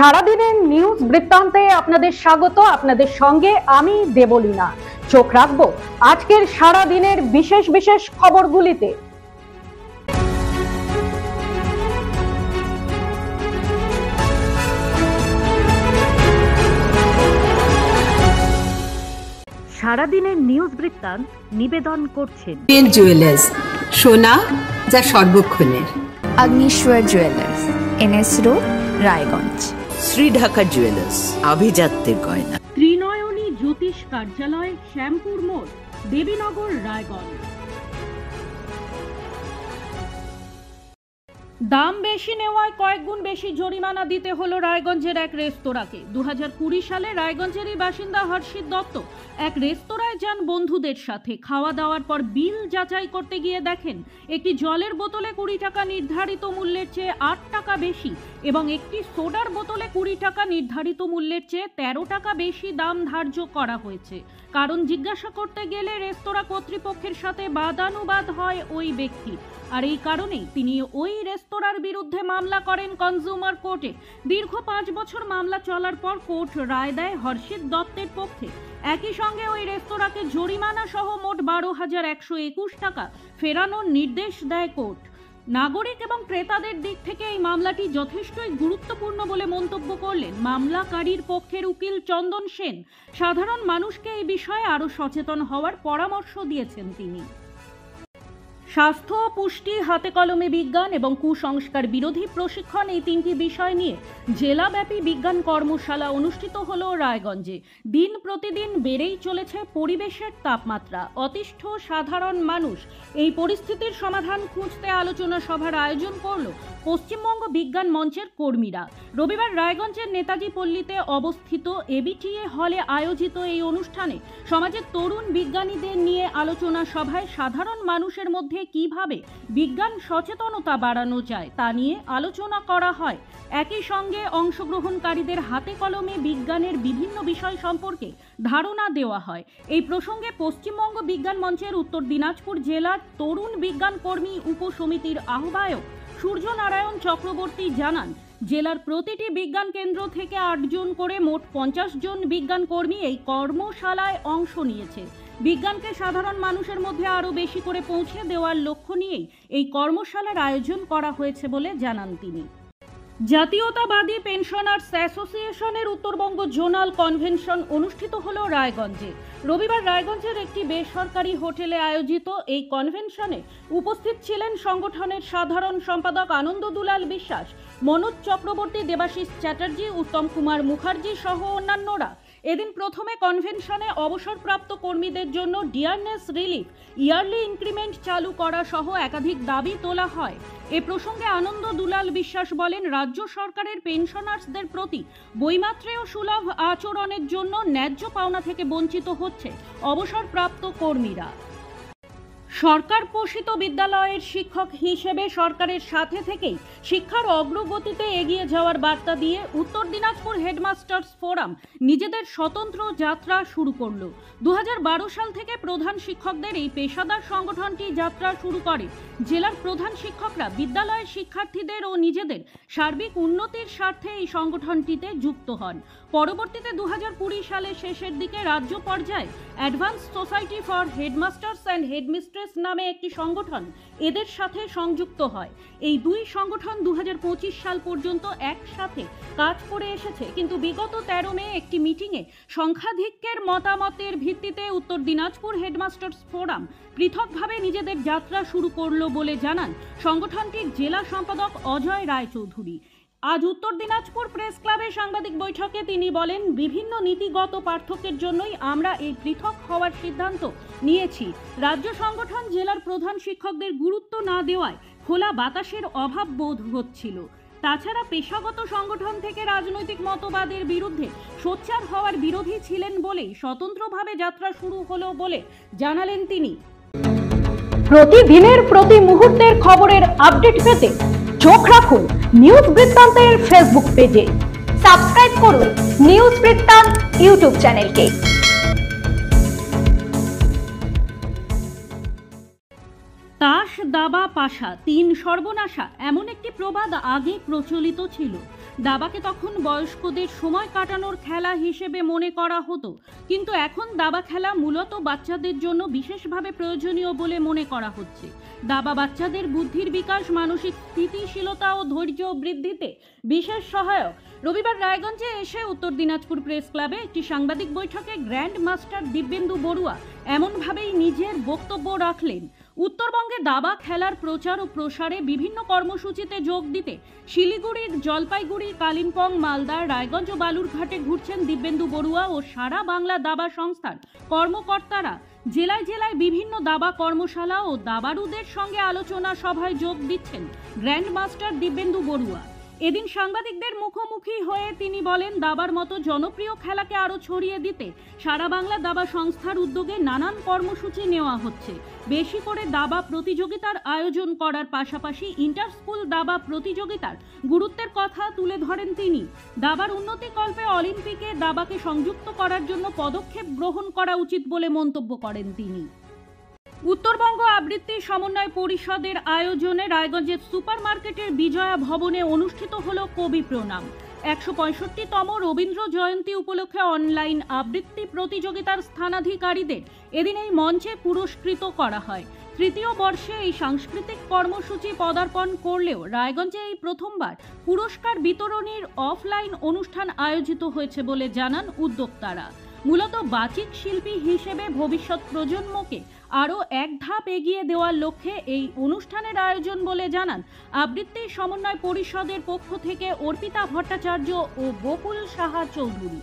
সারাদিনের নিউজ বৃত্তান্তে আপনাদের স্বাগত। আপনাদের সঙ্গে আমি দেবলীনা। চোখ রাখবো আজকের সারাদিনের বিশেষ বিশেষ খবরগুলিতে। সারাদিনের নিউজ বৃত্তান্ত নিবেদন করছেন জুয়েলার্স, সোনা যা সর্বক্ষণের। Agnishwar jewellers, NS road, Raiganj. Shri Dhaka jewellers, আভিজাত্যের গয়না। ত্রিনয়নী জ্যোতিষ কার্যালয়, শ্যামপুর মোড়, দেবীনগর, রায়গঞ্জ। দাম বেশি নেওয়ায় কয়েক গুণ বেশি জরিমানা দিতে হলো রায়গঞ্জের এক রেস্তোরাঁকে। 2020 সালে রায়গঞ্জেরই বাসিন্দা হর্ষিত দত্ত এক রেস্তোরাঁয় যান বন্ধুদের সাথে। খাওয়া দাওয়ার পর বিল যাচাই করতে গিয়ে দেখেন একটি জলের বোতলে 20 টাকা নির্ধারিত মূল্যের চেয়ে 8 টাকা বেশি এবং একটি সোডার বোতলে 20 টাকা নির্ধারিত মূল্যের চেয়ে 13 টাকা বেশি দাম ধার্য করা হয়েছে। কারণ জিজ্ঞাসা করতে গেলে রেস্তোরাঁ কর্তৃপক্ষের সাথে বাদানুবাদ হয় ওই ব্যক্তি, আর এই কারণেই তিনি ওই রেস্তোরাঁর বিরুদ্ধে মামলা করেন কনজিউমার কোর্টে। দীর্ঘ 5 বছর মামলা চলার পর কোর্ট রায় দেয় হর্ষিত দত্তের পক্ষে। একই সঙ্গে ওই রেস্তোরাঁকে জরিমানা সহ মোট 12,121 টাকা ফেরানোর নির্দেশ দেয় কোর্ট। নাগরিক এবং ক্রেতাদের দিক থেকে এই মামলাটি যথেষ্টই গুরুত্বপূর্ণ বলে মন্তব্য করলেন মামলাকারীর পক্ষের উকিল চন্দন সেন। সাধারণ মানুষকে এই বিষয়ে আরও সচেতন হওয়ার পরামর্শ দিয়েছেন তিনি। স্বাস্থ্য, পুষ্টি, হাতে কলমে বিজ্ঞান এবং কুসংস্কার বিরোধী প্রশিক্ষণ, এই 3টি বিষয় নিয়ে জেলাব্যাপী বিজ্ঞান কর্মশালা অনুষ্ঠিত হলো রায়গঞ্জে। দিন প্রতিদিন বেড়েই চলেছে পরিবেশের তাপমাত্রা। অতিষ্ঠ সাধারণ মানুষ এই পরিস্থিতির সমাধান খুঁজতে আলোচনা সভার আয়োজন করল পশ্চিমবঙ্গ বিজ্ঞান মঞ্চের কর্মীরা। রবিবার রায়গঞ্জের নেতাজি পল্লীতে অবস্থিত এবিটিএ হলে আয়োজিত এই অনুষ্ঠানে সমাজের তরুণ বিজ্ঞানীদের নিয়ে আলোচনা সভায় সাধারণ মানুষের মধ্যে কিভাবে বিজ্ঞান সচেতনতা বাড়ানো যায় তা নিয়ে আলোচনা করা হয়। একই সঙ্গে অংশগ্রহণকারীদের হাতে কলমে বিজ্ঞানের বিভিন্ন বিষয় সম্পর্কে ধারণা দেওয়া হয়। এই প্রসঙ্গে পশ্চিমবঙ্গ বিজ্ঞান মঞ্চের উত্তর দিনাজপুর জেলার তরুণ বিজ্ঞান কর্মী উপসমিতির আহ্বায়ক সূর্যনারায়ণ চক্রবর্তী জানান, জেলার প্রতিটি বিজ্ঞান কেন্দ্র থেকে 8 জন করে মোট 50 জন বিজ্ঞান কর্মী এই কর্মশালায় অংশ নিয়েছে। বিজ্ঞানকে সাধারণ মানুষের মধ্যে আরও বেশি করে পৌঁছে দেওয়ার লক্ষ্য নিয়েই এই কর্মশালার আয়োজন করা হয়েছে বলে জানান তিনি। জাতীয়তাবাদী পেনশনার্স অ্যাসোসিয়েশনের উত্তরবঙ্গ জোনাল কনভেনশন অনুষ্ঠিত হলো রায়গঞ্জে। রবিবার রায়গঞ্জের একটি বেসরকারি হোটেলে আয়োজিত এই কনভেনশনে উপস্থিত ছিলেন সংগঠনের সাধারণ সম্পাদক আনন্দ দুলাল বিশ্বাস, মনোজ চক্রবর্তী, দেবাশিস চ্যাটার্জি, উত্তম কুমার মুখার্জি সহ অন্যান্যরা। এদিন প্রথমে কনভেনশনে অবসরপ্রাপ্ত কর্মীদের জন্য ডিয়ারনেস রিলিফ, ইয়ারলি ইনক্রিমেন্ট চালু করা সহ একাধিক দাবি তোলা হয়। এ প্রসঙ্গে আনন্দ দুলাল বিশ্বাস বলেন, রাজ্য সরকারের পেনশনার্সদের প্রতি বৈমাত্রেয় সুলভ আচরণের জন্য ন্যায্য পাওনা থেকে বঞ্চিত হচ্ছে অবসরপ্রাপ্ত কর্মীরা। সরকার পোষিত বিদ্যালয়ের শিক্ষক হিসেবে সরকারের সাথে থেকেই শিক্ষার অগ্রগতিতে এগিয়ে যাওয়ার বার্তা দিয়ে উত্তর দিনাজপুর হেডমাস্টার্স ফোরাম নিজেদের স্বতন্ত্র যাত্রা শুরু করল। 2012 সাল থেকে প্রধান শিক্ষকদের এই পেশাদার সংগঠনটি যাত্রা শুরু করে। জেলার প্রধান শিক্ষকরা বিদ্যালয়ের শিক্ষার্থীদের ও নিজেদের সার্বিক উন্নতির স্বার্থে এই সংগঠনটিতে যুক্ত হন। পরবর্তীতে 2020 সালের শেষের দিকে রাজ্য পর্যায়ে advance society for headmasters and headmistress নামে একটি সংগঠন এদের সাথে সংযুক্ত হয়। এই দুই সংগঠন 2025 সাল পর্যন্ত একসাথে কাজ করে এসেছে, কিন্তু বিগত 13 মে একটি মিটিংয়ে সংখ্যাধিক্যের মতামতের ভিত্তিতে উত্তর দিনাজপুর হেডমাস্টার্স ফোরাম পৃথকভাবে নিজেদের যাত্রা শুরু করল বলে জানান সংগঠনটির জেলা সম্পাদক অজয় রায়চৌধুরী। আজ উত্তর দিনাজপুর প্রেস ক্লাবে সাংবাদিক বৈঠকে তিনি বলেন, বিভিন্ন নীতিগত পার্থক্যের জন্যই আমরা এই পৃথক হওয়ার সিদ্ধান্ত নিয়েছি। রাজ্য সংগঠন জেলার প্রধান শিক্ষকদের গুরুত্ব না দেওয়ায় খোলা বাতাসের অভাব বোধ হচ্ছিল। তাছাড়া পেশাগত সংগঠন থেকে রাজনৈতিক মতবাদের বিরুদ্ধে সোচ্চার হওয়ার বিরোধী ছিলেন বলেই স্বতন্ত্রভাবে যাত্রা শুরু হলো বলে জানালেন তিনি। প্রতিদিনের প্রতি মুহূর্তের খবরের আপডেট পেতে চোখ রাখুন নিউজ বৃত্তান্তের ফেসবুক পেজে। সাবস্ক্রাইব করুন নিউজ বৃত্তান্ত ইউটিউব চ্যানেলকে। তাস দাবা পাশা 3 সর্বনাশা এমন একটি প্রবাদ আগে প্রচলিত ছিল। দাবাকে তখন বয়স্কদের সময় কাটানোর খেলা হিসেবে মনে করা হতো, কিন্তু এখন দাবা খেলা মূলত বাচ্চাদের জন্য বিশেষভাবে প্রয়োজনীয় বলে মনে করা হচ্ছে। দাবা বাচ্চাদের বুদ্ধির বিকাশ, মানসিক স্থিতিশীলতা ও ধৈর্য বৃদ্ধিতে বিশেষ সহায়ক। রবিবার রায়গঞ্জে এসে উত্তর দিনাজপুর প্রেস ক্লাবে একটি সাংবাদিক বৈঠকে গ্র্যান্ড মাস্টার দিব্যেন্দু বড়ুয়া এমনভাবেই নিজের বক্তব্য রাখলেন। উত্তরবঙ্গে দাবা খেলার প্রচার ও প্রসারে বিভিন্ন কর্মসূচিতে যোগ দিতে শিলিগুড়ির, জলপাইগুড়ি, কালিম্পং, মালদা, রায়গঞ্জ ও বালুরঘাটে ঘুরছেন দিব্যেন্দু বড়ুয়া ও সারা বাংলা দাবা সংস্থার কর্মকর্তারা। জেলায় জেলায় বিভিন্ন দাবা কর্মশালা ও দাবাড়ুদের সঙ্গে আলোচনা সভায় যোগ দিচ্ছেন গ্র্যান্ড মাস্টার দিব্যেন্দু বড়ুয়া। এদিন সাংবাদিকদের মুখোমুখি হয়ে তিনি বলেন, দাবার মতো জনপ্রিয় খেলাকে আরও ছড়িয়ে দিতে সারা বাংলা দাবা সংস্থার উদ্যোগে নানান কর্মসূচি নেওয়া হচ্ছে। বেশি করে দাবা প্রতিযোগিতার আয়োজন করার পাশাপাশি ইন্টার স্কুল দাবা প্রতিযোগিতার গুরুত্বের কথা তুলে ধরেন তিনি। দাবার উন্নতিকল্পে অলিম্পিকে দাবাকে সংযুক্ত করার জন্য পদক্ষেপ গ্রহণ করা উচিত বলে মন্তব্য করেন তিনি। উত্তরবঙ্গ আবৃত্তি সমন্বয় পরিষদের আয়োজনে রায়গঞ্জের সুপার মার্কেটের বিজয়া ভবনে অনুষ্ঠিত হল কবি প্রণাম। ১৬৫তম রবীন্দ্র জয়ন্তী উপলক্ষে অনলাইন আবৃত্তি প্রতিযোগিতার স্থানাধিকারীদের এদিন এই মঞ্চে পুরস্কৃত করা হয়। তৃতীয় বর্ষে এই সাংস্কৃতিক কর্মসূচি পদার্পণ করলেও রায়গঞ্জে এই প্রথমবার পুরস্কার বিতরণীর অফলাইন অনুষ্ঠান আয়োজিত হয়েছে বলে জানান উদ্যোক্তারা। মূলত বাচিক শিল্পী হিসেবে ভবিষ্যৎ প্রজন্মকে আরও এক ধাপ এগিয়ে দেওয়ার লক্ষ্যে এই অনুষ্ঠানের আয়োজন বলে জানান আবৃত্তি সমন্বয় পরিষদের পক্ষ থেকে অর্পিতা ভট্টাচার্য ও বকুল সাহা চৌধুরী।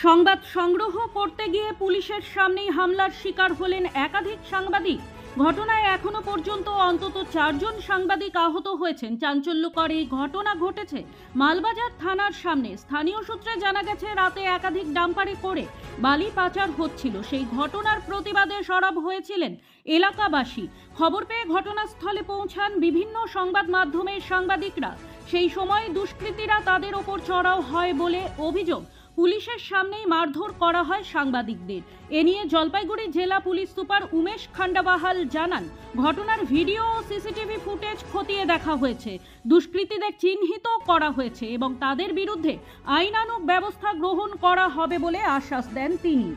সংবাদ সংগ্রহ করতে গিয়ে পুলিশের সামনেই হামলার শিকার হলেন একাধিক সাংবাদিক। ঘটনায় এখনো পর্যন্ত অন্তত 4 জন সাংবাদিক আহত হয়েছেন। চাঞ্চল্যকর এই ঘটনা ঘটেছে মালবাজার থানার সামনে। স্থানীয় সূত্রে জানা গেছে, রাতে একাধিক ডাম্পারে করে বালি পাচার হচ্ছিল। সেই ঘটনার প্রতিবাদে সরব হয়েছিলেন এলাকাবাসী। খবর পেয়ে ঘটনাস্থলে পৌঁছান বিভিন্ন সংবাদ মাধ্যমের সাংবাদিকরা। সেই সময় দুষ্কৃতীরা তাদের ওপর চড়াও হয় বলে অভিযোগ। পুলিশের সামনেই মারধর করা হয় সাংবাদিকদের। এ নিয়ে জলপাইগুড়ি জেলা পুলিশ সুপার উমেশ খান্ডাবাহাল জানান, ঘটনার ভিডিও ও সিসিটিভি ফুটেজ খতিয়ে দেখা হয়েছে। দুষ্কৃতীদের চিহ্নিত করা হয়েছে এবং তাদের বিরুদ্ধে আইনানুগ ব্যবস্থা গ্রহণ করা হবে বলে আশ্বাস দেন তিনি।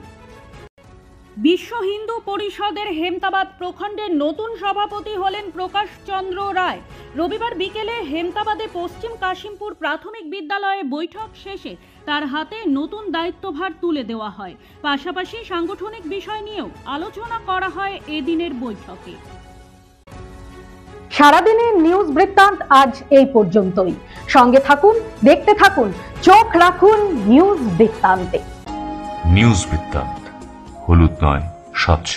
বিশ্ব হিন্দু পরিষদের হেমতাবাদ প্রখণ্ডের নতুন সভাপতি হলেন প্রকাশ চন্দ্র রায়। রবিবার বিকেলে হেমতাবাদে পশ্চিম কাশিমপুর প্রাথমিক বিদ্যালয়ে বৈঠক শেষে তার হাতে নতুন দায়িত্বভার তুলে দেওয়া হয়। পাশাপাশি সাংগঠনিক বিষয় নিয়েও আলোচনা করা হয় এদিনের বৈঠকে। সারাদিনের নিউজ বৃত্তান্ত আজ এই পর্যন্তই। সঙ্গে থাকুন, দেখতে থাকুন, চোখ রাখুন নিউজ বৃত্তান্তে। নিউজ বৃত্তান্ত, হলুদ নয়, স্বচ্ছ।